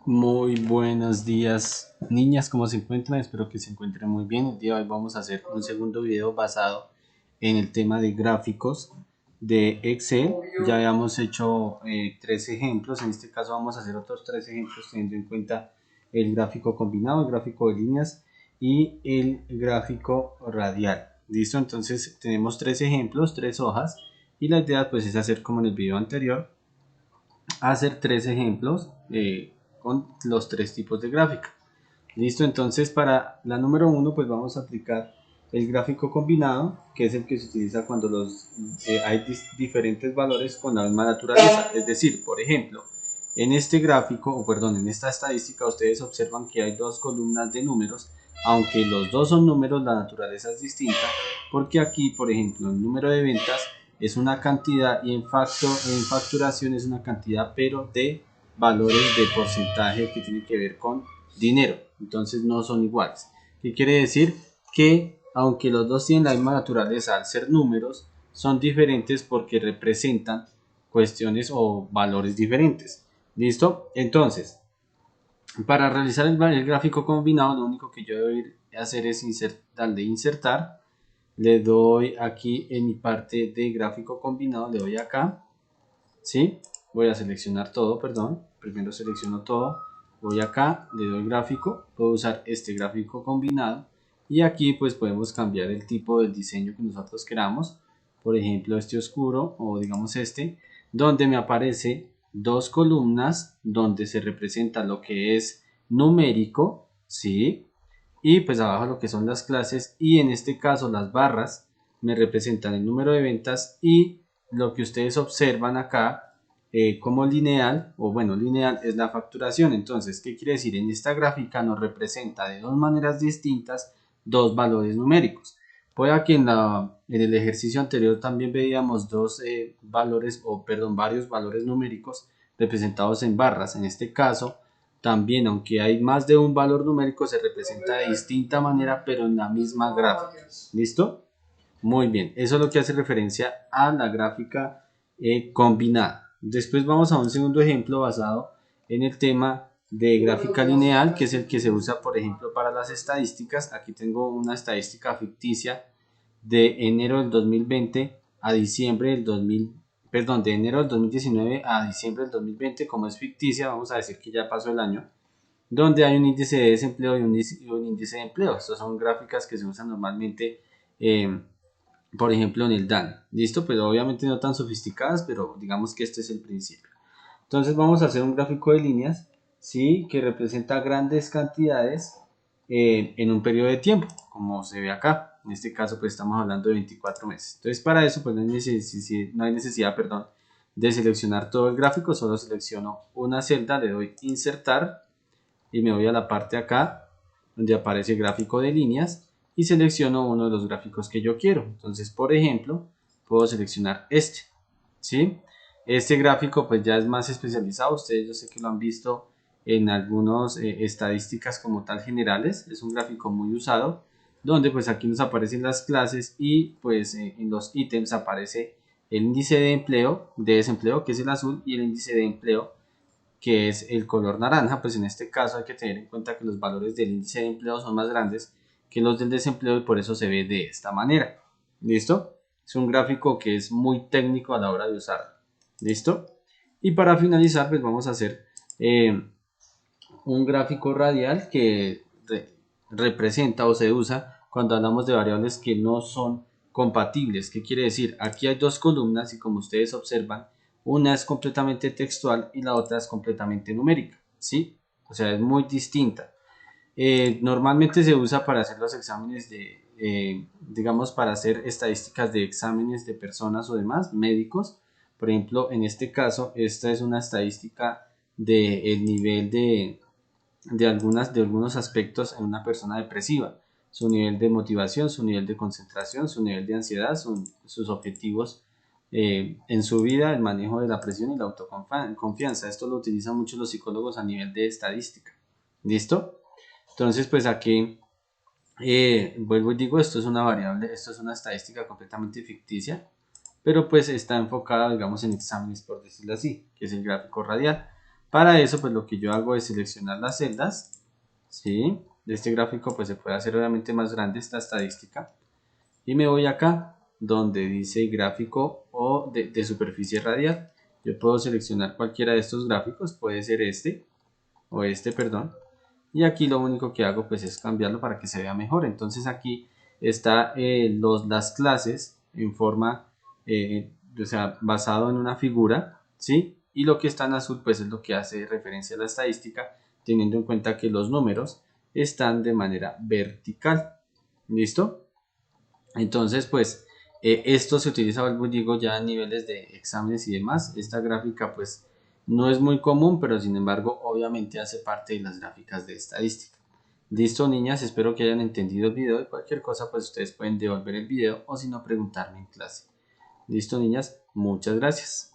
Muy buenos días, niñas, ¿cómo se encuentran? Espero que se encuentren muy bien. El día de hoy vamos a hacer un segundo video basado en el tema de gráficos de Excel. Ya habíamos hecho 3 ejemplos, en este caso vamos a hacer otros 3 ejemplos teniendo en cuenta el gráfico combinado, el gráfico de líneas y el gráfico radial. ¿Listo? Entonces tenemos 3 ejemplos, 3 hojas y la idea pues es hacer como en el video anterior, hacer 3 ejemplos con los 3 tipos de gráfica. Listo, entonces para la número 1 pues vamos a aplicar el gráfico combinado, que es el que se utiliza cuando hay diferentes valores con la misma naturaleza. Es decir, por ejemplo, en este gráfico, o perdón, en esta estadística ustedes observan que hay dos columnas de números, aunque los dos son números, la naturaleza es distinta, porque aquí, por ejemplo, el número de ventas es una cantidad y en facturación es una cantidad, pero de valores de porcentaje que tiene que ver con dinero. Entonces no son iguales. ¿Qué quiere decir? Que aunque los dos tienen la misma naturaleza al ser números, son diferentes porque representan cuestiones o valores diferentes. ¿Listo? Entonces, para realizar el gráfico combinado, lo único que yo debo hacer es darle insertar. Le doy aquí en mi parte de gráfico combinado, le doy acá, ¿sí? Voy a seleccionar todo, perdón. Primero selecciono todo, voy acá, le doy gráfico, puedo usar este gráfico combinado y aquí pues podemos cambiar el tipo del diseño que nosotros queramos. Por ejemplo, este oscuro o digamos este, donde me aparece dos columnas donde se representa lo que es numérico, ¿sí? Y pues abajo lo que son las clases y en este caso las barras me representan el número de ventas y lo que ustedes observan acá como lineal, o bueno, lineal es la facturación. Entonces, ¿qué quiere decir? En esta gráfica nos representa de dos maneras distintas dos valores numéricos. Puede que en el ejercicio anterior también veíamos valores, o perdón, varios valores numéricos representados en barras. En este caso, también, aunque hay más de un valor numérico, se representa de distinta manera, pero en la misma gráfica. ¿Listo? Muy bien, eso es lo que hace referencia a la gráfica combinada. Después vamos a un segundo ejemplo basado en el tema de gráfica lineal, que es el que se usa, por ejemplo, para las estadísticas. Aquí tengo una estadística ficticia de enero del 2020 a diciembre del 2000, perdón, de enero del 2019 a diciembre del 2020. Como es ficticia, vamos a decir que ya pasó el año, donde hay un índice de desempleo y un índice de empleo. Estas son gráficas que se usan normalmente, por ejemplo, en el DAN. ¿Listo? Pero obviamente no tan sofisticadas, pero digamos que este es el principio. Entonces vamos a hacer un gráfico de líneas, ¿sí? Que representa grandes cantidades en un periodo de tiempo, como se ve acá. En este caso, pues estamos hablando de 24 meses. Entonces, para eso, pues no hay necesidad, perdón, de seleccionar todo el gráfico. Solo selecciono una celda, le doy insertar y me voy a la parte acá donde aparece gráfico de líneas y selecciono uno de los gráficos que yo quiero. Entonces, por ejemplo, puedo seleccionar este, ¿sí? Este gráfico pues ya es más especializado. Ustedes yo sé que lo han visto en algunas estadísticas como tal generales. Es un gráfico muy usado donde pues aquí nos aparecen las clases y pues en los ítems aparece el índice de empleo, de desempleo, que es el azul, y el índice de empleo, que es el color naranja. Pues en este caso hay que tener en cuenta que los valores del índice de empleo son más grandes que los del desempleo y por eso se ve de esta manera. ¿Listo? Es un gráfico que es muy técnico a la hora de usarlo. ¿Listo? Y para finalizar, pues vamos a hacer un gráfico radial que representa o se usa cuando hablamos de variables que no son compatibles. ¿Qué quiere decir? Aquí hay dos columnas y como ustedes observan, una es completamente textual y la otra es completamente numérica, ¿sí? O sea, es muy distinta. Normalmente se usa para hacer los exámenes digamos, para hacer estadísticas de exámenes de personas o demás, médicos. Por ejemplo, en este caso, esta es una estadística del nivel de algunos aspectos en una persona depresiva: su nivel de motivación, su nivel de concentración, su nivel de ansiedad, sus objetivos en su vida, el manejo de la presión y la autoconfianza. Esto lo utilizan mucho los psicólogos a nivel de estadística. ¿Listo? Entonces, pues aquí vuelvo y digo, esto es una variable, esto es una estadística completamente ficticia, pero pues está enfocada, digamos, en exámenes, por decirlo así, que es el gráfico radial. Para eso pues lo que yo hago es seleccionar las celdas, ¿sí? De este gráfico pues se puede hacer obviamente más grande esta estadística, y me voy acá donde dice gráfico o de superficie radial. Yo puedo seleccionar cualquiera de estos gráficos, puede ser este o este, perdón, y aquí lo único que hago pues es cambiarlo para que se vea mejor. Entonces aquí está las clases en forma, o sea, basado en una figura, ¿sí? Y lo que está en azul pues es lo que hace referencia a la estadística, teniendo en cuenta que los números están de manera vertical. ¿Listo? Entonces, pues esto se utiliza, vuelvo y digo, ya a niveles de exámenes y demás. Esta gráfica, pues, no es muy común, pero sin embargo, obviamente hace parte de las gráficas de estadística. Listo, niñas, espero que hayan entendido el video y cualquier cosa, pues ustedes pueden devolver el video o si no, preguntarme en clase. Listo, niñas, muchas gracias.